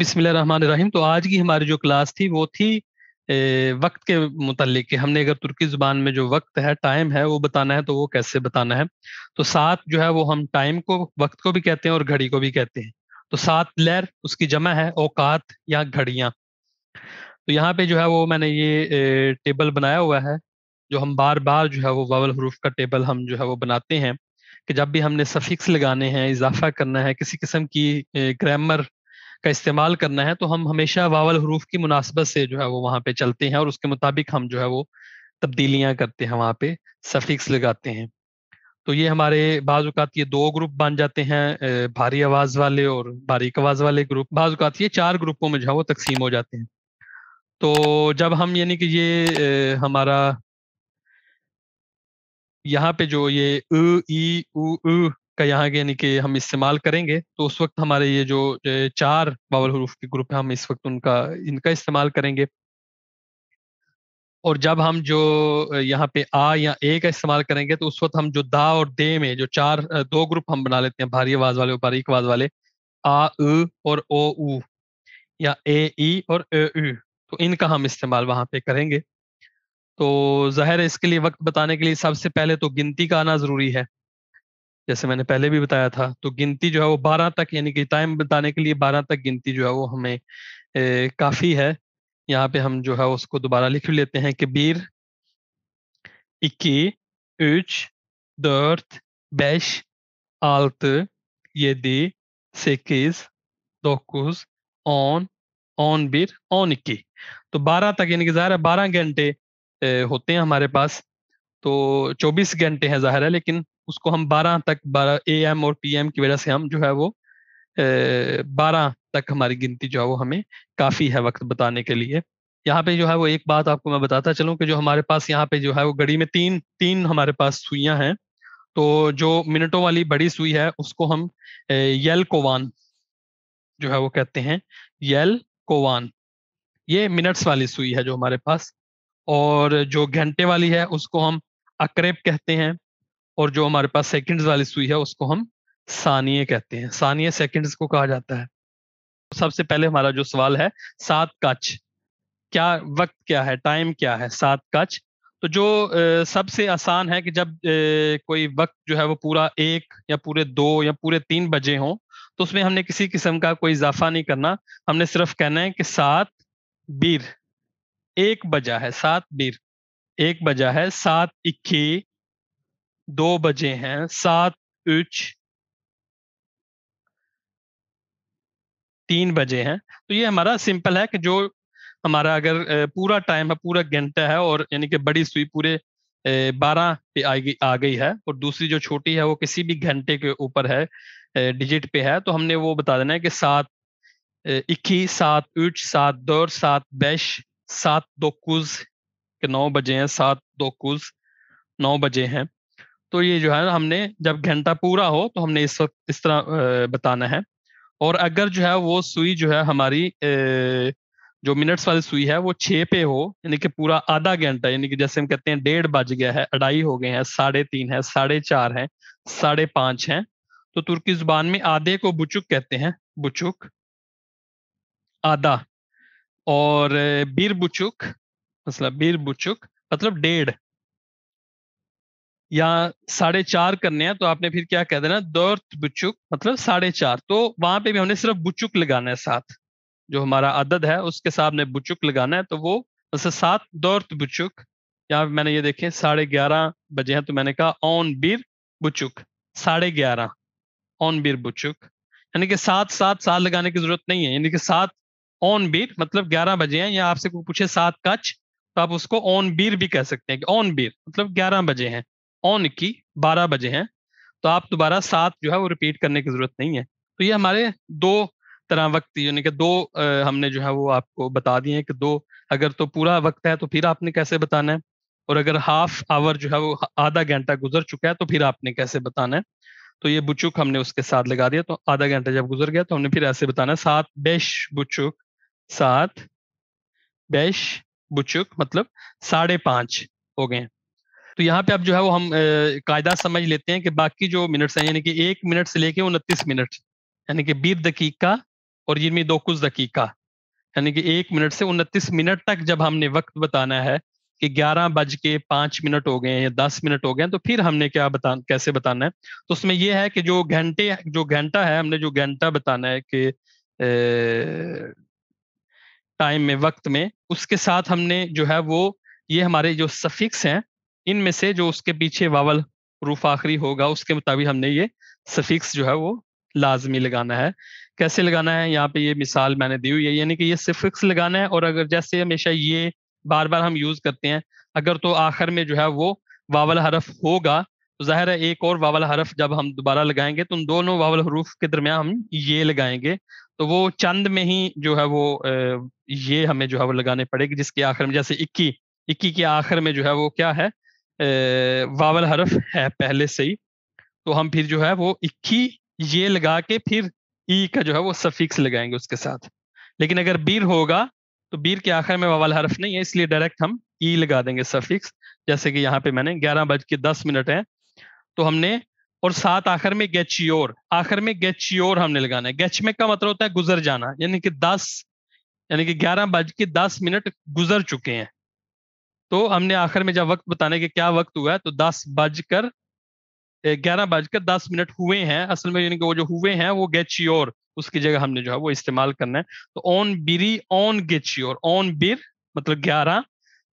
बिस्मिल्लाहिर्रहमानिर्रहीम। तो आज की हमारी जो क्लास थी वो थी वक्त के मुतल्लिक कि हमने अगर तुर्की जुबान में जो वक्त है, टाइम है, वो बताना है तो वो कैसे बताना है। तो सात जो है वो हम टाइम को, वक्त को भी कहते हैं और घड़ी को भी कहते हैं। तो सात लहर उसकी जमा है औकात या घड़ियां। तो यहाँ पे जो है वो मैंने ये टेबल बनाया हुआ है, जो हम बार बार जो है वो वावल हरूफ का टेबल हम जो है वो बनाते हैं कि जब भी हमने सफिक्स लगाने हैं, इजाफा करना है, किसी किस्म की ग्रामर का इस्तेमाल करना है, तो हम हमेशा वावल हरूफ की मुनासबत से जो है वो वहां पे चलते हैं और उसके मुताबिक हम जो है वो तब्दीलियां करते हैं, वहां पे सफिक्स लगाते हैं। तो ये हमारे बाज़ औक़ात ये दो ग्रुप बन जाते हैं, भारी आवाज वाले और बारीक आवाज वाले ग्रुप। बाज़ औक़ात ये चार ग्रुपों में जो है वो तकसीम हो जाते हैं। तो जब हम यानी कि ये हमारा यहाँ पे जो ये ई उ का यहाँ के यानी कि हम इस्तेमाल करेंगे, तो उस वक्त हमारे ये जो चार वावल हरूफ के ग्रुप है, हम इस वक्त उनका इनका इस्तेमाल करेंगे। और जब हम जो यहाँ पे आ या ए का इस्तेमाल करेंगे, तो उस वक्त हम जो दा और दे में जो चार दो ग्रुप हम बना लेते हैं, भारी आवाज वाले और बारीक आवाज वाले, आ और ओ उ, या ए ई और उ। तो इनका हम इस्तेमाल वहां पे करेंगे। तो जाहिर है इसके लिए वक्त बताने के लिए सबसे पहले तो गिनती का आना जरूरी है। जैसे मैंने पहले भी बताया था, तो गिनती जो है वो 12 तक, यानी कि टाइम बताने के लिए 12 तक गिनती जो है वो हमें काफी है। यहाँ पे हम जो है उसको दोबारा लिख लेते हैं कि बीर, इक्की, üç, dört, beş, altı, yedi, sekiz, 9, 10, 11, 12। तो 12 तक, यानी कि जाहिर है 12 घंटे होते हैं हमारे पास। तो 24 घंटे हैं जाहिर है, लेकिन उसको हम 12 तक, 12 AM और PM की वजह से हम जो है वो 12 तक हमारी गिनती जो है वो हमें काफी है वक्त बताने के लिए। यहाँ पे जो है वो एक बात आपको मैं बताता चलूं कि जो हमारे पास यहाँ पे जो है वो घड़ी में तीन तीन हमारे पास सुइयां हैं। तो जो मिनटों वाली बड़ी सुई है उसको हम यल कोवान जो है वो कहते हैं, यल कोवान। ये मिनट्स वाली सुई है जो हमारे पास। और जो घंटे वाली है उसको हम अकरेब कहते हैं। और जो हमारे पास सेकंड्स वाली सुई है उसको हम सानिये कहते हैं। सानिये सेकंड्स को कहा जाता है। सबसे पहले हमारा जो सवाल है, सात कच क्या, वक्त क्या है, टाइम क्या है, सात कच। तो जो सबसे आसान है कि जब कोई वक्त जो है वो पूरा एक या पूरे दो या पूरे 3 बजे हो, तो उसमें हमने किसी किस्म का कोई इजाफा नहीं करना। हमने सिर्फ कहना है कि सात बीर, एक बजा है, सात बीर एक बजा है, सात इक्की 2 बजे हैं, सात उच 3 बजे हैं। तो ये हमारा सिंपल है कि जो हमारा अगर पूरा टाइम है, पूरा घंटा है, और यानी कि बड़ी सुई पूरे 12 पे आ गई है, और दूसरी जो छोटी है वो किसी भी घंटे के ऊपर है, डिजिट पे है, तो हमने वो बता देना है कि सात इक्की, सात उच, सात दौर, सात बैश, सात दो कुज के 9 बजे हैं, सात दो कुज 9 बजे हैं। तो ये जो है ना, हमने जब घंटा पूरा हो तो हमने इस वक्त इस तरह बताना है। और अगर जो है वो सुई जो है हमारी जो मिनट्स वाली सुई है वो 6 पे हो, यानी कि पूरा आधा घंटा, यानी कि जैसे हम कहते हैं 1:30 बज गया है, 2:30 हो गए हैं, 3:30 है, 4:30 है, 5:30 है, तो तुर्की जुबान में आधे को बुचुक कहते हैं, बुचुक आधा। और बीर बुचुक मतलब बीर बुचुक मतलब 1:30, या 4:30 करने हैं तो आपने फिर क्या कह देना, दर्द बुचुक मतलब 4:30। तो वहां पे भी हमने सिर्फ बुचुक लगाना है साथ, जो हमारा अदद है उसके साथ में बुचुक लगाना है। तो वो जैसे सात दौर्त बुचुक, या मैंने ये देखें 11:30 बजे हैं, तो मैंने कहा ऑन बीर बुचुक 11:30, ऑन बीर बुचुक। यानी कि सात सात सात लगाने की जरूरत नहीं है, यानी कि सात ऑन बीर मतलब 11 बजे हैं, या आपसे कोई पूछे सात कच, तो आप उसको ऑन बीर भी कह सकते हैं कि ऑन बीर मतलब 11 बजे हैं, ऑन की 12 बजे हैं। तो आप दोबारा सात जो है वो रिपीट करने की जरूरत नहीं है। तो ये हमारे दो तरह वक्त, यानी कि दो हमने जो है वो आपको बता दिए हैं कि दो, अगर तो पूरा वक्त है तो फिर आपने कैसे बताना है, और अगर हाफ आवर जो है वो आधा घंटा गुजर चुका है तो फिर आपने कैसे बताना है। तो ये बुचुक हमने उसके साथ लगा दिया, तो आधा घंटा जब गुजर गया तो हमने फिर ऐसे बताना है, सात बेश बुचुक, सात बेश बुचुक मतलब 5:30 हो गए हैं। तो यहाँ पे अब जो है वो हम कायदा समझ लेते हैं कि बाकी जो मिनट्स हैं, यानी कि 1 मिनट से लेके 29 मिनट, यानी कि 20 दकीका और 29 dakika, यानी कि 1 मिनट से 29 मिनट तक जब हमने वक्त बताना है कि 11:05 हो गए हैं या 10 मिनट हो गए हैं, तो फिर हमने कैसे बताना है। तो उसमें यह है कि जो घंटा है, हमने जो घंटा बताना है कि टाइम में, वक्त में, उसके साथ हमने जो है वो, ये हमारे जो सफिक्स हैं, इनमें से जो उसके पीछे वावल हरूफ आखिरी होगा उसके मुताबिक हमने ये सफिक्स जो है वो लाजमी लगाना है। कैसे लगाना है, यहाँ पे ये मिसाल मैंने दी हुई है, यानी कि ये सफिक्स लगाना है। और अगर जैसे हमेशा ये बार बार हम यूज करते हैं, अगर तो आखिर में जो है वो वावल हरफ होगा, तो जाहिर है एक और वावल हरफ जब हम दोबारा लगाएंगे तो उन दोनों वावल हरूफ के दरमियान हम ये लगाएंगे। तो वो चंद में ही जो है वो ये हमें जो है वो लगाने पड़ेगी, जिसके आखिर में, जैसे इक्की, इक्की के आखिर में जो है वो क्या है, वावल हरफ है पहले से ही। तो हम फिर जो है वो इक्की ये लगा के फिर ई का जो है वो सफिक्स लगाएंगे उसके साथ। लेकिन अगर बीर होगा तो बीर के आखिर में वावल हरफ नहीं है, इसलिए डायरेक्ट हम ई लगा देंगे सफिक्स। जैसे कि यहाँ पे मैंने 11:10 है, तो हमने, और साथ आखिर में गेचियोर, आखिर में गेचियोर हमने लगाना है। गेच में का मतलब होता है गुजर जाना, यानी कि 11:10 गुजर चुके हैं। तो हमने आखिर में जब वक्त बताने के क्या वक्त हुआ है, तो 11:10 हुए हैं असल में, यानी कि वो जो हुए हैं वो गेचियोर, उसकी जगह हमने जो है वो इस्तेमाल करना है। तो ऑन बिरी ऑन गेचियोर, ऑन बिर मतलब 11,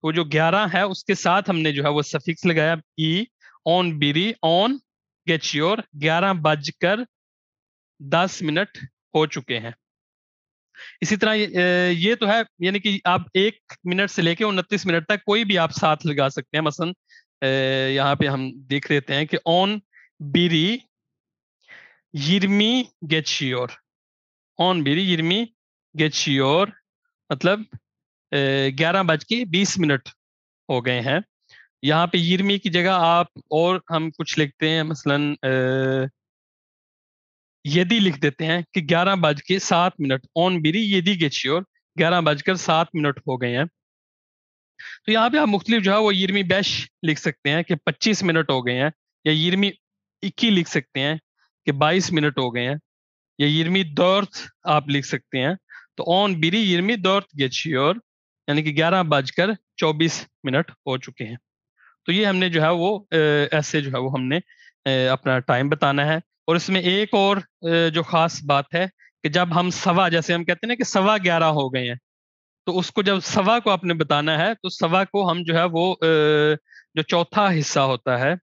वो जो 11 है उसके साथ हमने जो है वो सफिक्स लगाया ई। ऑन बिरी ऑन गेचियोर, 11:10 हो चुके हैं। इसी तरह ये तो है, यानी कि आप 1 मिनट से लेके 29 मिनट तक कोई भी आप साथ लगा सकते हैं। मसलन यहाँ पे हम देख लेते हैं कि ऑन बिरी यिर्मी गेचियोर, ऑन बिरी यिर्मी गेचियोर मतलब 11:20 हो गए हैं। यहाँ पे यिर्मी की जगह आप और हम कुछ लिखते हैं, मसलन यदि लिख देते हैं कि 11:07, ऑन बिरी यदि गेचियोर, 11:07 हो गए हैं। तो यहाँ पे आप मुख्तलिफ जो है वो यिर्मी बैश लिख सकते हैं कि 25 मिनट हो गए हैं, या यिर्मी इक्की लिख सकते हैं कि 22 मिनट हो गए हैं, या यिर्मी दौर्थ आप लिख सकते हैं। तो ऑन बिरी यिर्मी दौर्थ गेचियोर, यानी कि 11:24 हो चुके हैं। तो ये हमने जो है वो ऐसे जो है वो हमने अपना टाइम बताना है। और इसमें एक और जो खास बात है कि जब हम सवा, जैसे हम कहते हैं ना कि 11:15 हो गए हैं, तो उसको जब सवा को आपने बताना है, तो सवा को हम जो है वो जो चौथा हिस्सा होता है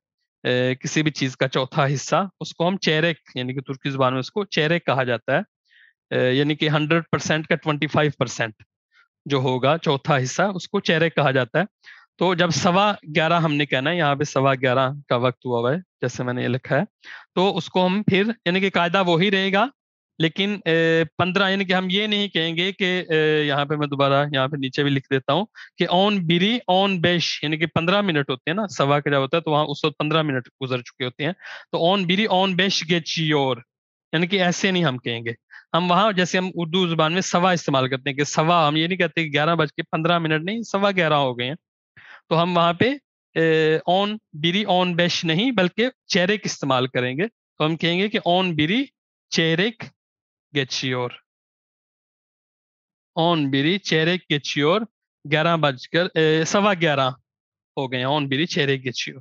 किसी भी चीज का चौथा हिस्सा, उसको हम चेरेक, यानी कि तुर्की जुबान में उसको चेरेक कहा जाता है। यानी कि 100% का 25% जो होगा चौथा हिस्सा, उसको चेरेक कहा जाता है। तो जब 11:15 हमने कहना है, यहाँ पे 11:15 का वक्त हुआ है जैसे मैंने ये लिखा है, तो उसको हम फिर, यानी कि कायदा वही रहेगा, लेकिन 15, यानी कि हम ये नहीं कहेंगे कि यहाँ पे मैं दोबारा यहाँ पे नीचे भी लिख देता हूँ कि ऑन बिरी ऑन बेश, यानी कि 15 मिनट होते हैं ना, सवा का जब होता है तो वहां उस वक्त 15 मिनट गुजर चुके होते हैं। तो ऑन बिरी ऑन बेश गेचियोर, यानी कि ऐसे नहीं हम कहेंगे। हम वहां, जैसे हम उर्दू जुबान में सवा इस्तेमाल करते हैं कि सवा, हम ये नहीं कहते कि 11:15 नहीं, 11:15 हो गए हैं। तो हम वहां पे ऑन बिरी ऑन बेश नहीं बल्कि चेरेक इस्तेमाल करेंगे। तो हम कहेंगे कि ऑन बिरी चेरेक गेचियोर, ऑन बिरी चेरेक गेचियोर, 11:11 हो गए हैं, ऑन बिरी चेरेक गेचियोर।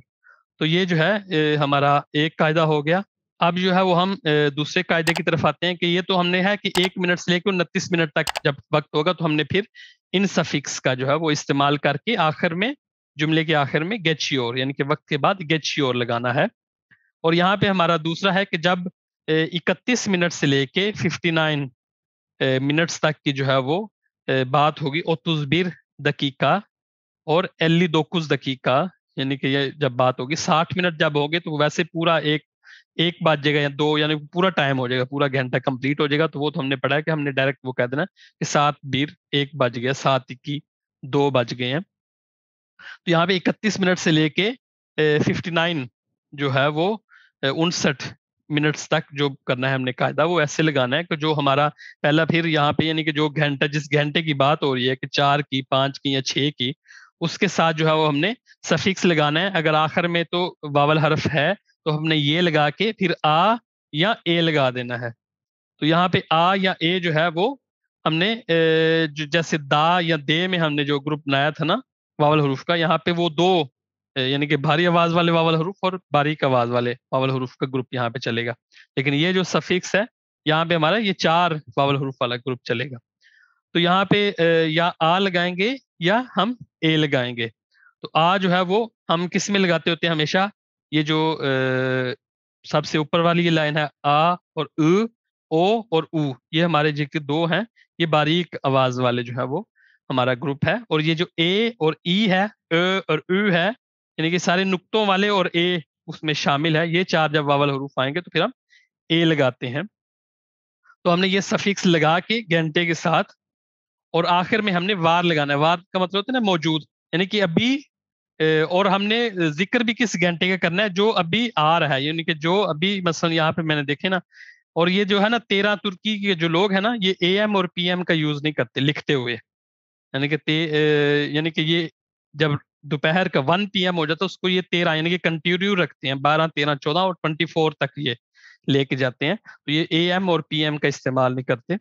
तो ये जो है हमारा एक कायदा हो गया। अब जो है वो हम दूसरे कायदे की तरफ आते हैं कि ये तो हमने है कि 1 मिनट से लेकर 29 मिनट तक जब वक्त होगा तो हमने फिर इन सफिक्स का जो है वो इस्तेमाल करके आखिर में, जुमले के आखिर में गेचियोर, यानी कि वक्त के बाद गेचियोर लगाना है। और यहाँ पे हमारा दूसरा है कि जब 31 मिनट से लेके 59 मिनट्स तक की जो है वो बात होगी, 31 dakika और 59 dakika, यानी कि ये जब बात होगी 60 मिनट जब होगे, तो वैसे पूरा एक एक बाज जाएगा या दो, यानी पूरा टाइम हो जाएगा, पूरा घंटा कंप्लीट हो जाएगा। तो वो तो हमने पढ़ा है कि हमने डायरेक्ट वो कह देना कि 7 बीर 1 बज गया, 7 इक्की 2 बज गए हैं। तो यहाँ पे 31 मिनट से लेके 59 जो है वो 59 मिनट्स तक जो करना है हमने कायदा, वो ऐसे लगाना है कि जो हमारा पहला, फिर यहाँ पे यानी कि जो घंटा, जिस घंटे की बात हो रही है कि 4 की 5 की या 6 की, उसके साथ जो है वो हमने सफिक्स लगाना है। अगर आखिर में तो वावल हरफ है तो हमने ये लगा के फिर आ या ए लगा देना है। तो यहाँ पे आ या ए जो है वो हमने जो जैसे दा या दे में हमने जो ग्रुप बनाया था ना वावल हरूफ का, यहाँ पे वो दो यानी कि भारी आवाज वाले वावल हरूफ और बारीक आवाज वाले वावल हरूफ का ग्रुप यहाँ पे चलेगा। लेकिन ये जो सफिक्स है यहाँ पे हमारा ये 4 वावल हरूफ वाला ग्रुप चलेगा। तो यहाँ पे या आ लगाएंगे या हम ए लगाएंगे। तो आ जो है वो हम किस में लगाते होते हैं हमेशा, ये जो सबसे ऊपर वाली ये लाइन है आ और ओ और ऊ, ये हमारे जो कि दो हैं, ये बारीक आवाज वाले जो है वो हमारा ग्रुप है। और ये जो ए और ई है, और उ है, यानी कि सारे नुक्तों वाले और ए उसमें शामिल है, ये 4 जब वावल हरूफ आएंगे तो फिर हम ए लगाते हैं। तो हमने ये सफिक्स लगा के घंटे के साथ, और आखिर में हमने वार लगाना है। वार का मतलब होता है ना मौजूद, यानी कि अभी और हमने जिक्र भी किस घंटे का करना है, जो अभी आ रहा है, यानी कि जो अभी मसलन यहाँ पे मैंने देखे ना। और ये जो है ना 13 तुर्की के जो लोग हैं ना, ये एएम और पीएम का यूज नहीं करते लिखते हुए, यानी कि यानी कि ये जब दोपहर का 1 PM हो जाता है उसको ये 13 यानी कि कंटिन्यू रखते हैं, 12 13 14 और 24 तक ये लेके जाते हैं। तो ये एएम और पीएम का इस्तेमाल नहीं करते।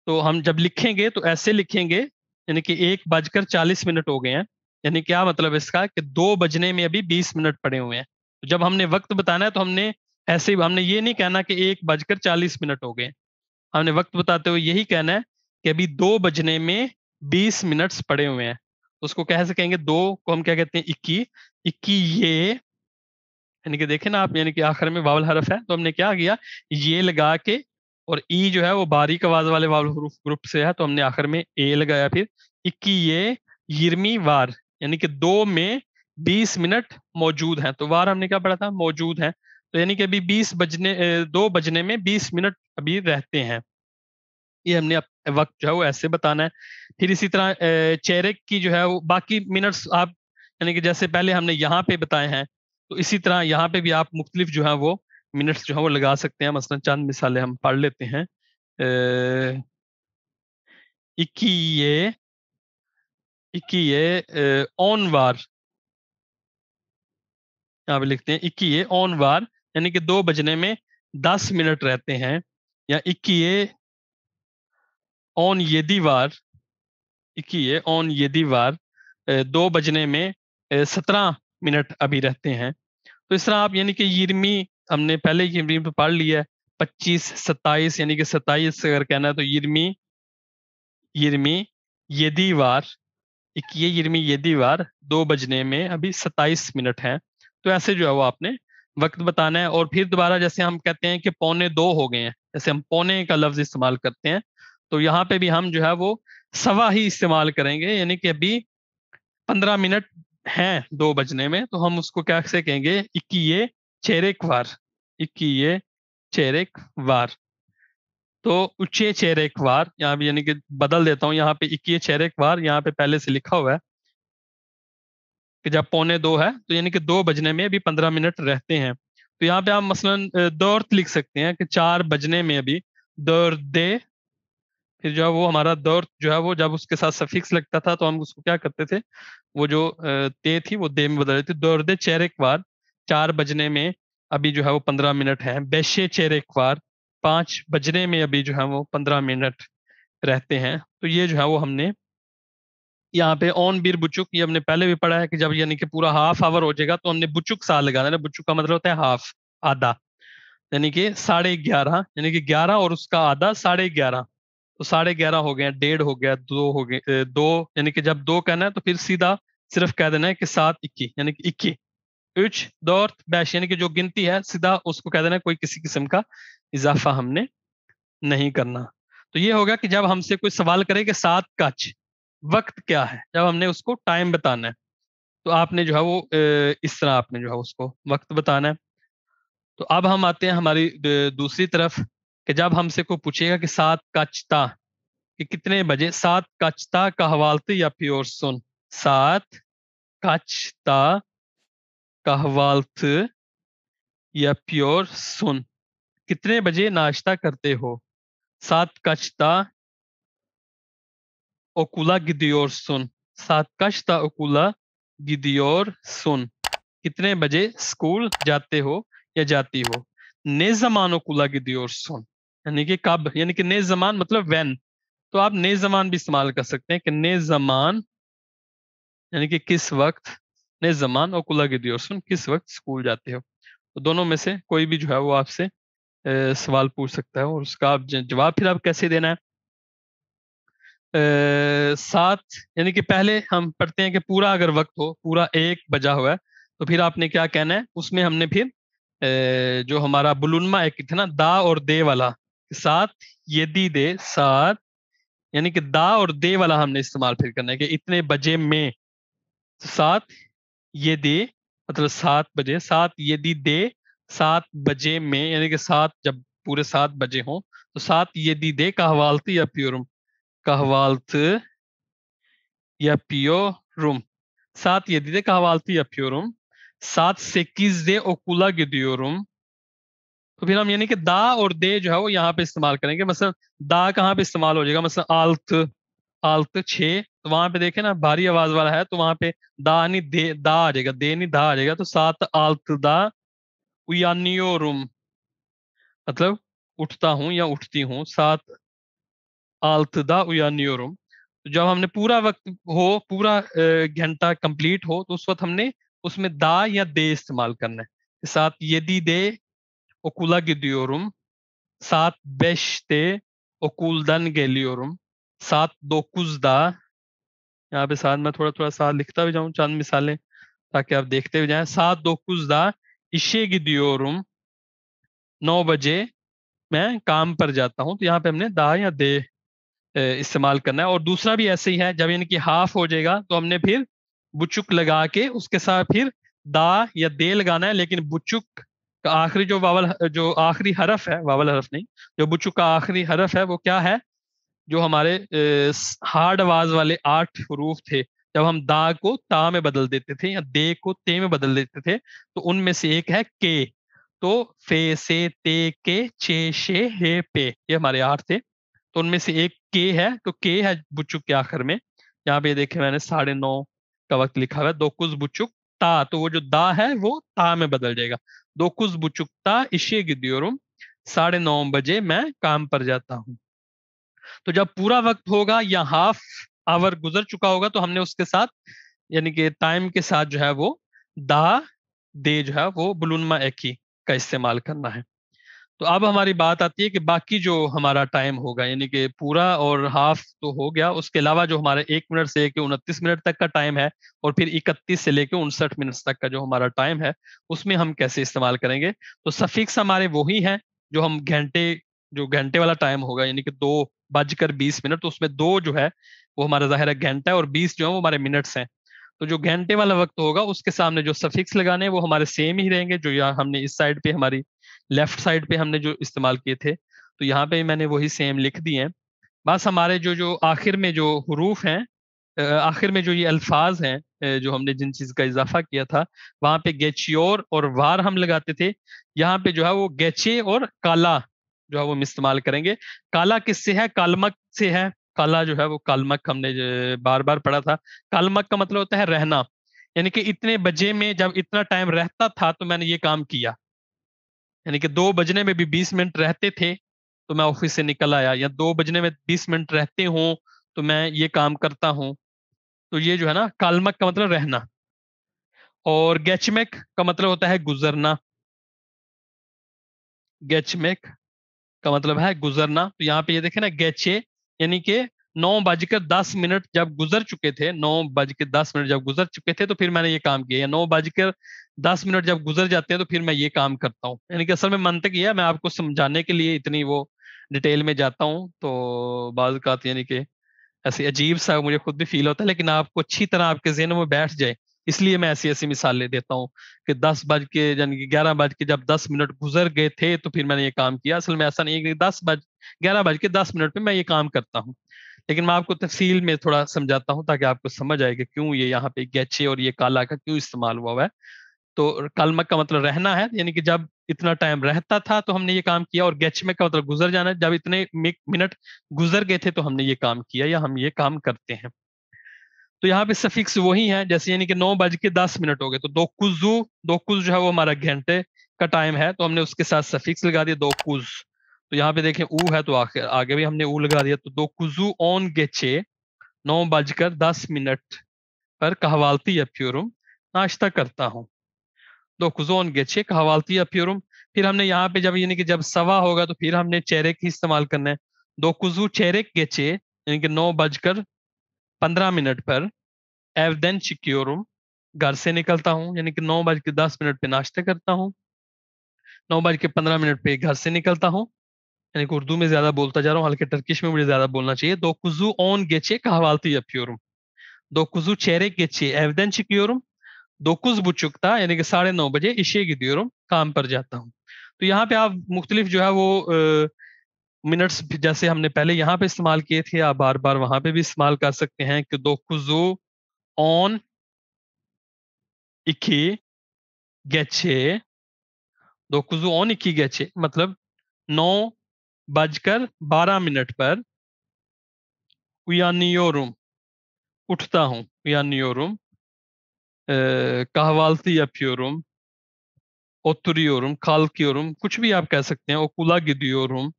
तो हम जब लिखेंगे तो ऐसे लिखेंगे, यानी कि 1:40 हो गए हैं, यानी क्या मतलब इसका कि 2 बजने में अभी 20 मिनट पड़े हुए हैं। तो जब हमने वक्त बताना है तो हमने ऐसे ही, हमने ये नहीं कहना कि 1:40 हो गए, हमने वक्त बताते हुए यही कहना है कि अभी 2 बजने में 20 मिनट पड़े हुए हैं। उसको कैसे कहेंगे, दो को हम क्या कहते हैं, इक्की। इक्की ये, यानी कि देखे ना आप, यानी कि आखिर में वावल हरफ है तो हमने क्या किया, ये लगा के, और ई जो है वो बारीक आवाज वाले वावल हरूफ ग्रुप से है तो हमने आखिर में ए लगाया। फिर इक्की ये यिरमी वार, यानी कि 2 में 20 मिनट मौजूद हैं। तो वार हमने क्या पढ़ा था, मौजूद है। तो यानी कि अभी 2 बजने में 20 मिनट अभी रहते हैं। ये हमने वक्त जो है वो ऐसे बताना है। फिर इसी तरह चेरेक की जो है वो बाकी मिनट्स आप, यानी कि जैसे पहले हमने यहाँ पे बताए हैं, तो इसी तरह यहाँ पे भी आप मुख्तलिफ जो है वो मिनट्स जो है वो लगा सकते हैं। मसलन चंद मिसालें हम पढ़ लेते हैं। इक्की ये, ऑन वार, यहाँ पे लिखते हैं इक्की ये ऑन वार, यानी कि 2 बजने में 10 मिनट रहते हैं। या इक्की ये ऑन ये दीवार, इक्की ऑन ये दीवार, 2 बजने में 17 मिनट अभी रहते हैं। तो इस तरह आप, यानी कि यिरमी हमने पहले यिरमी पे पढ़ लिया है, 25 27, यानी कि 27 अगर कहना है तो यिरमी, यिरमी ये दीवार, ये यिरमी ये दीवार, 2 बजने में अभी 27 मिनट हैं। तो ऐसे जो है वो आपने वक्त बताना है। और फिर दोबारा जैसे हम कहते हैं कि 1:45 हो गए हैं, जैसे हम पौने का लफ्ज इस्तेमाल करते हैं, तो यहाँ पे भी हम जो है वो सवा ही इस्तेमाल करेंगे, यानी कि अभी 15 मिनट हैं 2 बजने में, तो हम उसको कैसे कहेंगे, इक्कीये चेरेक वार, इक्कीये चेरेक वार। तो उच्चे चेरेक वार यहाँ भी, यानी कि बदल देता हूँ, यहाँ पे इक्कीये चेरेक वार यहाँ पे पहले से लिखा हुआ है कि जब 1:45 है तो यानी कि 2 बजने में अभी 15 मिनट रहते हैं। तो यहाँ पे आप मसलन दौर्त लिख सकते हैं कि 4 बजने में अभी दौर दे। फिर जो है वो हमारा दौर जो है वो जब उसके साथ सफिक्स लगता था तो हम उसको क्या करते थे, वो जो ते थी वो दे में बदल देती। दौर दे चेरेक वार, 4 बजने में अभी जो है वो 15 मिनट है। बेशे चेरेक वार, 5 बजने में अभी जो है वो 15 मिनट रहते हैं। तो ये जो है वो हमने यहाँ पे ऑन बीर बुचुक, ये हमने पहले भी पढ़ा है कि जब यानी कि पूरा हाफ आवर हो जाएगा तो हमने बुचुक सा लगाना है। बुचुक का मतलब होता है हाफ, आधा, यानी कि 11:30, यानी कि 11 और उसका आधा 11:30। तो 11:30 हो गए, 1:30 हो गया, 2 हो गए, 2, यानी कि जब 2 कहना है तो फिर सीधा सिर्फ कह देना है कि 7:21, यानी कि 21 उच दौर बैश, यानी कि जो गिनती है सीधा उसको कह देना है, कोई किसी किस्म का इजाफा हमने नहीं करना। तो ये होगा कि जब हमसे कोई सवाल करे कि 7 कच वक्त क्या है, जब हमने उसको टाइम बताना है, तो आपने जो है वो इस तरह आपने जो है उसको वक्त बताना है। तो अब हम आते हैं हमारी दूसरी तरफ, कि जब हमसे कोई पूछेगा कि 7 कचता, कि कितने बजे, 7 कचता का हवालते या प्योर सुन, 7 कचता का हवालते या प्योर सुन, कितने बजे नाश्ता करते हो। 7 कचता okula gidiyorsun, 7 kaçta okula gidiyorsun, कितने बजे स्कूल जाते हो या जाती हो। Ne zaman okula gidiyorsun, यानी कि कब, यानी कि ने जमान मतलब व्हेन। तो आप ने जमान भी इस्तेमाल कर सकते हैं कि ने जमान यानी कि किस वक्त, ने जमान ओकुला गिदियोsun किस वक्त स्कूल जाते हो। तो दोनों में से कोई भी जो है वो आपसे सवाल पूछ सकता है और उसका आप जवाब फिर आप कैसे देना है। 7 यानी कि पहले हम पढ़ते हैं कि पूरा अगर वक्त हो, पूरा 1 बजा हुआ है, तो फिर आपने क्या कहना है उसमें। हमने फिर जो हमारा बुलुनमा एक था ना, दा और दे वाला, 7 ये दी दे 7, यानी कि दा और दे वाला हमने इस्तेमाल फिर करना है कि इतने बजे में। 7 ये दे मतलब 7 बजे, 7 ये दी दे 7 बजे में, यानी कि 7 जब पूरे 7 बजे हों तो 7 ये दी दे कहवाल्त या प्योरुम, कहवाल्त या पियोरुम, 7 ये दी दे कहवाल्त या प्योरुम, 7 sekiz de okula gidiyorum। तो फिर हम यानी कि दा और दे जो है वो यहाँ पे इस्तेमाल करेंगे। मतलब दा कहाँ पे इस्तेमाल हो जाएगा, मतलब आल्त, आल्त 6, तो वहां पे देखे ना भारी आवाज वाला है तो वहां पे दा नहीं दे, दा आ जाएगा, दे नहीं दा आ जाएगा। तो 7 आल्त दा उयानियोरुम, मतलब उठता हूँ या उठती हूँ, 7 आल्त दा उयानियोरुम। तो जब हमने पूरा वक्त हो, पूरा घंटा कंप्लीट हो, तो उस वक्त हमने उसमें दा या दे इस्तेमाल करना है। 7 yedi de okula gidiyorum, saat 5'te okuldan geliyorum, saat 9'da, यहाँ पे साथ मैं थोड़ा थोड़ा साथ लिखता भी जाऊं चंद मिसालें ताकि आप देखते भी जाएं। saat 9'da işe gidiyorum, 9 बजे मैं काम पर जाता हूं। तो यहाँ पे हमने दा या दे इस्तेमाल करना है। और दूसरा भी ऐसे ही है, जब यानी कि हाफ हो जाएगा तो हमने फिर बुचुक लगा के उसके साथ फिर दा या दे लगाना है। लेकिन बुचुक का आखिरी जो वावल, जो आखिरी हरफ है, वावल हरफ नहीं, जो बुचुक का आखिरी हरफ है वो क्या है, जो हमारे हार्ड आवाज वाले 8 हरूफ थे, जब हम दा को ता में बदल देते थे या दे को ते में बदल देते थे, तो उनमें से एक है के। तो फे से ते के चे शे हे पे, ये हमारे 8 थे। तो उनमें से एक के है, तो के है बुचुक के आखिर में। यहाँ पे देखे मैंने 9:30 का वक्त लिखा हुआ है। दोकुज बुचुक ता, तो वो जो दा है वो ता में बदल जाएगा। दोकुज बुचुक ता इशे गिदियोरुम, 9:30 बजे मैं काम पर जाता हूँ। तो जब पूरा वक्त होगा या हाफ आवर गुजर चुका होगा तो हमने उसके साथ यानी कि टाइम के साथ जो है वो दा दे जो है वो बुलुनमा एकी का इस्तेमाल करना है। तो अब हमारी बात आती है कि बाकी जो हमारा टाइम होगा, यानी कि पूरा और हाफ तो हो गया, उसके अलावा जो हमारा 1 मिनट से लेकर 29 मिनट तक का टाइम है और फिर 31 से लेकर 59 मिनट तक का जो हमारा टाइम है, उसमें हम कैसे इस्तेमाल करेंगे। तो सफिक्स हमारे वही हैं जो हम घंटे, जो घंटे वाला टाइम होगा यानी कि 2:20, तो उसमें 2 जो है वो हमारा जाहिर है घंटा है और 20 जो है वो हमारे मिनट्स हैं। तो जो घंटे वाला वक्त होगा उसके सामने जो सफिक्स लगाने हैं वो हमारे सेम ही रहेंगे, जो यहाँ हमने इस साइड पे, हमारी लेफ्ट साइड पे हमने जो इस्तेमाल किए थे, तो यहाँ पे मैंने वही सेम लिख दिए हैं। बस हमारे जो जो आखिर में जो हरूफ हैं, आखिर में जो ये अल्फाज हैं, जो हमने जिन चीज का इजाफा किया था, वहां पे गेचियोर और वार हम लगाते थे। यहाँ पे जो है वो गेचे और काला जो है वो हम इस्तेमाल करेंगे। काला किससे है, कालमक से है। काला जो है वो कालमक हमने बार बार पढ़ा था। कालमक का मतलब होता है रहना, यानी कि इतने बजे में जब इतना टाइम रहता था तो मैंने ये काम किया। यानी कि 2 बजने में भी 20 मिनट रहते थे तो मैं ऑफिस से निकल आया, या 2 बजने में 20 मिनट रहते हूँ तो मैं ये काम करता हूँ। तो ये जो है ना, कालमक का मतलब रहना। और गैचमेक का मतलब होता है गुजरना। गैचमेक का मतलब है गुजरना। तो यहाँ पे ये देखे ना, गैचे यानी कि 9:10 जब गुजर चुके थे, 9:10 जब गुजर चुके थे तो फिर मैंने ये काम किया। या 9:10 जब गुजर जाते हैं तो फिर मैं ये काम करता हूँ। यानी कि असल में मंतक ये है, मैं आपको समझाने के लिए इतनी वो डिटेल में जाता हूँ तो बाज़ औक़ात यानी कि ऐसे अजीब सा मुझे खुद भी फील होता है, लेकिन आपको अच्छी तरह आपके ज़हन में बैठ जाए इसलिए मैं ऐसी ऐसी मिसालें देता हूँ कि 11 बज के जब 10 मिनट गुजर गए थे तो फिर मैंने ये काम किया। असल में ऐसा नहीं है कि 11:10 पे मैं ये काम करता हूँ, लेकिन मैं आपको तफसील में थोड़ा समझाता हूँ ताकि आपको समझ आए कि क्यों ये यहाँ पे गैचे और ये काला का क्यों इस्तेमाल हुआ है। तो कलमक का मतलब रहना है, यानी कि जब इतना टाइम रहता था तो हमने ये काम किया। और गैचमेक का मतलब गुजर जाना है, जब इतने मिनट गुजर गए थे तो हमने ये काम किया या हम ये काम करते हैं। तो यहाँ पे सफिक्स वही है, जैसे यानी कि 9:10 हो गए तो दो कुज जो है वो हमारा घंटे का टाइम है, तो हमने उसके साथ सफिक्स लगा दिया 2 कुज। तो यहाँ पे देखें ऊ है तो आगे आगे भी हमने ऊ लगा दिया। तो 9 गेचे 9:10 पर kahvaltı yapıyorum, नाश्ता करता हूँ। 9 गेचे kahvaltı yapıyorum। फिर हमने यहाँ पे जब यानी कि जब सवा होगा तो फिर हमने चेरेक ही इस्तेमाल करना है। 9 गेचे यानी कि 9:15 पर evden çıkıyorum, घर से निकलता हूँ, यानी कि 9:10 पे नाश्ता करता हूँ, 9:15 पे घर से निकलता हूँ। यानी कि उर्दू में ज्यादा बोलता जा रहा हूँ, हल्के टर्किश में मुझे ज्यादा बोलना चाहिए। 9 yapıyorum, 9 evden çıkıyorum, 9.30 यानी कि 9:30 işe gidiyorum, काम पर जाता हूँ। तो यहाँ पे आप मुख्तलिफ जो है वो मिनट्स जैसे हमने पहले यहाँ पे इस्तेमाल किए थे, आप बार बार वहां पे भी इस्तेमाल कर सकते हैं कि 9:12 geçe, 9:12 geçe मतलब 9:12 पर uyanıyorum, उठता हूँ, uyanıyorum, kahvaltı yapıyorum, oturuyorum, kalkıyorum, कुछ भी आप कह सकते हैं। okula gidiyorum,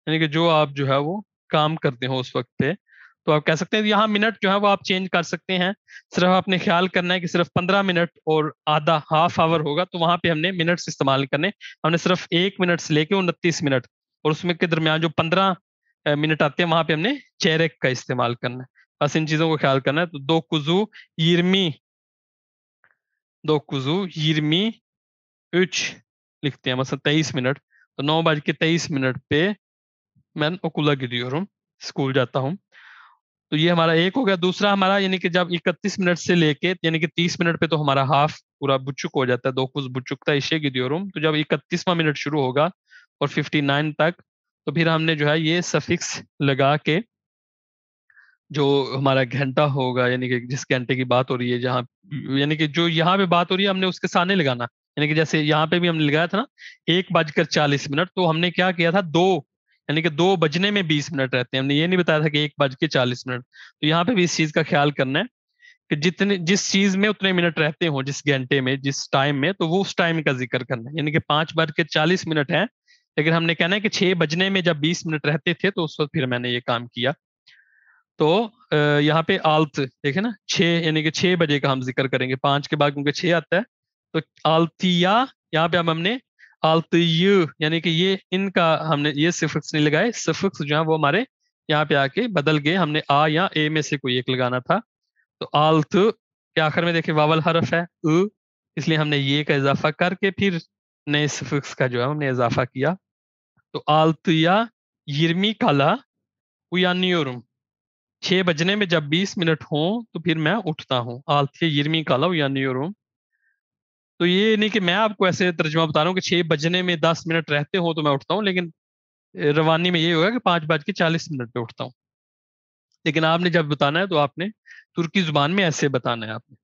यानी कि जो आप जो है वो काम करते हो उस वक्त पे, तो आप कह सकते हैं। यहाँ मिनट जो है वो आप चेंज कर सकते हैं। सिर्फ आपने ख्याल करना है कि सिर्फ 15 मिनट और आधा हाफ आवर होगा तो वहां पे हमने मिनट्स इस्तेमाल करने। हमने सिर्फ 1 मिनट से लेके 29 मिनट और उसमें के दरमियान जो 15 मिनट आते हैं वहां पे हमने चेरेक का इस्तेमाल करना है। बस इन चीजों को ख्याल करना है। तो दो कुजू यिरमी üç लिखते हैं, मतलब 23 मिनट। तो 9:23 पे मैं okula gidiyorum, स्कूल जाता हूँ। तो ये हमारा एक हो गया। दूसरा हमारा यानी कि जब 31 मिनट से लेके यानी कि 30 मिनट पे तो हमारा हाफ पूरा बुच्चुक हो जाता है, 9:30 işe gidiyorum। तो जब 31वां मिनट शुरू होगा और 59 तक, तो फिर हमने जो है ये सफिक्स लगा के जो हमारा घंटा होगा, यानी कि जिस घंटे की बात हो रही है, जहाँ यानी कि जो यहाँ पे बात हो रही है हमने उसके सामने लगाना। यानी कि जैसे यहाँ पे भी हमने लगाया था ना 1:40, तो हमने क्या किया था, दो यानी कि 2 बजने में 20 मिनट रहते हैं। हमने ये नहीं बताया था कि 1:40। तो यहाँ पे भी इस चीज का ख्याल करना है कि जितने जिस चीज में उतने मिनट रहते हो, जिस घंटे में जिस टाइम में, तो वो उस टाइम का जिक्र करना है। यानी कि 5:40 है, लेकिन हमने कहना है कि 6 बजने में जब 20 मिनट रहते थे तो उस वक्त फिर मैंने ये काम किया। तो यहाँ पे आल्त देखे ना, 6 यानी कि 6 बजे का हम जिक्र करेंगे, 5 के बाद क्योंकि 6 आता है। तो आल्तिया, यहाँ पे अब हमने आल्तियु यानी कि ये इनका हमने ये सफिक्स नहीं लगाए। सफिक्स जो है वो हमारे यहाँ पे आके बदल गए, हमने आ या ए में से कोई एक लगाना था। तो आल्त के आखिर में देखिए वावल हरफ है उ, इसलिए हमने ये का इजाफा करके फिर नए सफिक्स का जो है हमने इजाफा किया। तो आल्तिया यिरमी काला उयानियोरुम, 6 बजने में जब 20 मिनट हो तो फिर मैं उठता हूँ। आल्थिया यिरमी काला उयानियोरुम। तो ये नहीं कि मैं आपको ऐसे तर्जुमा बता रहा हूँ कि 6 बजने में 10 मिनट रहते हो तो मैं उठता हूँ, लेकिन रवानी में ये होगा कि 5:40 पे उठता हूँ। लेकिन आपने जब बताना है तो आपने तुर्की जुबान में ऐसे बताना है आपने।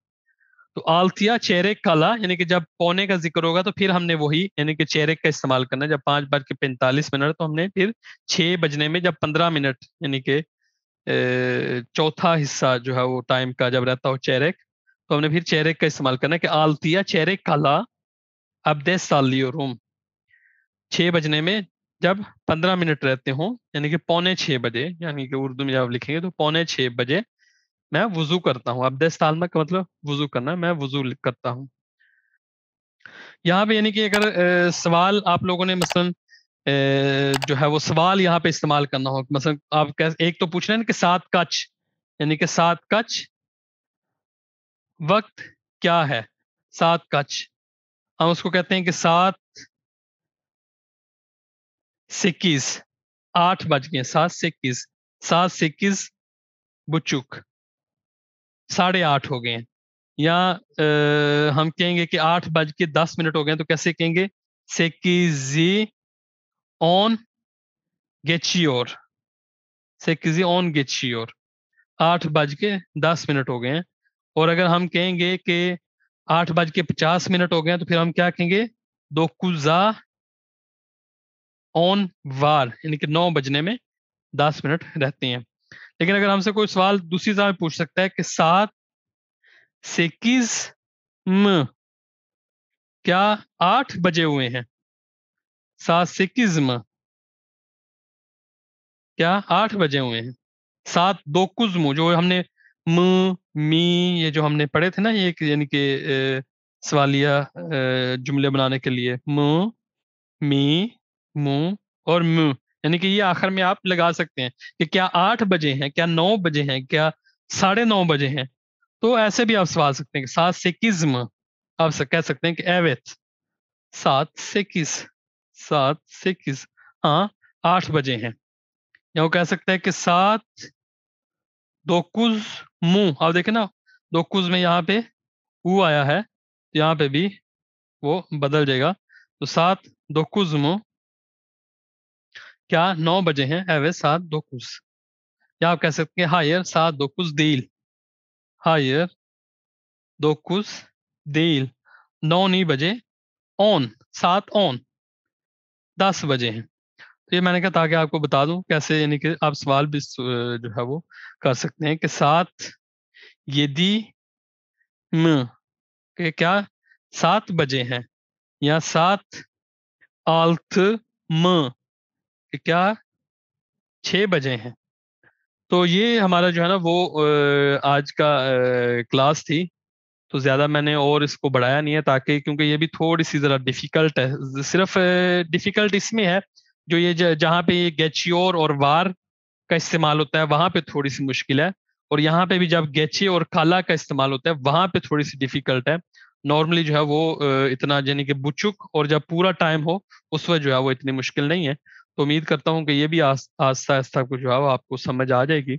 तो आल्थिया चेरेक काला यानी कि जब पौने का जिक्र होगा तो फिर हमने वही यानी कि चेरेक का इस्तेमाल करना है। जब 5:45 तो हमने फिर 6 बजने में जब 15 मिनट यानी कि चौथा हिस्सा जो है वो टाइम का जब रहता हो चेरेक, तो हमने फिर चेरेक का इस्तेमाल करना है कि आल्तिया चेरेक काला अब्देस सालियोरुम। 6 बजने में जब 15 मिनट रहते हो यानी कि पौने 6 बजे, यानी कि उर्दू में जब लिखेंगे तो पौने 6 बजे मैं वुजू करता हूँ। अब्देस तालमा का मतलब वुजू करना, मैं वुजू करता हूँ। यहाँ पे यानी कि अगर सवाल आप लोगों ने मसलन जो है वो सवाल यहाँ पे इस्तेमाल करना हो, मसलन आप एक तो पूछ रहे हैं कि सात कच यानी कि सात कच वक्त क्या है, सात कच हम उसको कहते हैं कि 7:08, 8 बज गए, 7:08, 7:08 बुचुक, 8:30 हो गए हैं। या हम कहेंगे कि 8:10 हो गए तो कैसे कहेंगे, सेकिजी ऑन गेचियोर, सेकिजी ऑन गेचियोर, 8:10 हो गए हैं। और अगर हम कहेंगे कि 8:50 हो गए तो फिर हम क्या कहेंगे, दोकुजा ऑन वार, यानी कि 9 बजने में 10 मिनट रहते हैं। लेकिन अगर हमसे कोई सवाल दूसरी तरह पूछ सकता है कि 7:08 क्या 8 बजे हुए हैं, 7:08 क्या 8 बजे हुए हैं। 7 9 मु जो हमने म मी ये जो हमने पढ़े थे ना, ये यानी कि सवालिया जुमले बनाने के लिए म मी मु और मु, यानी कि ये आखिर में आप लगा सकते हैं कि क्या 8 बजे हैं, क्या 9 बजे हैं, क्या 9:30 बजे हैं। तो ऐसे भी आप सवाल सकते हैं कि 7:08 आप कह सकते हैं कि एवेथ 7:08 7:08 हाँ 8 बजे हैं। या वो कह सकते हैं कि 7:09 आप देखें ना, 9 में यहाँ पे ऊ आया है, तो यहाँ पे भी वो बदल जाएगा। तो 7:09 क्या 9 बजे हैं एवे 7:09। या आप कह सकते हैं हायर 7:09 değil, हायर 9 değil, 9 नहीं बजे, ऑन 7 10 बजे हैं। तो ये मैंने कहा ताकि आपको बता दूं कैसे, यानी कि आप सवाल भी जो है वो कर सकते हैं कि 7:07 म के क्या 7 बजे हैं, या 7:06 के क्या 6 बजे हैं। तो ये हमारा जो है ना वो आज का क्लास थी। तो ज्यादा मैंने और इसको बढ़ाया नहीं है, ताकि क्योंकि ये भी थोड़ी सी जरा डिफिकल्ट है। सिर्फ डिफिकल्ट इसमें है जो ये जहाँ पे ये गेच्योर और वार का इस्तेमाल होता है वहां पे थोड़ी सी मुश्किल है। और यहाँ पे भी जब गेचे और काला का इस्तेमाल होता है वहां पे थोड़ी सी डिफिकल्ट है। नॉर्मली जो है वो इतना यानी कि बुचुक और जब पूरा टाइम हो उस वक्त जो है वो इतनी मुश्किल नहीं है। तो उम्मीद करता हूँ कि ये भी आस्ता आस्ता कुछ जो है वो आपको समझ आ जाएगी।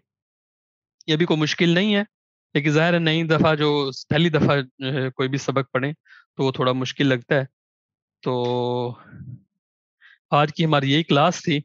ये भी कोई मुश्किल नहीं है, लेकिन जाहिर है नई दफा जो पहली दफा कोई भी सबक पढ़े तो वो थोड़ा मुश्किल लगता है। तो आज की हमारी यही क्लास थी।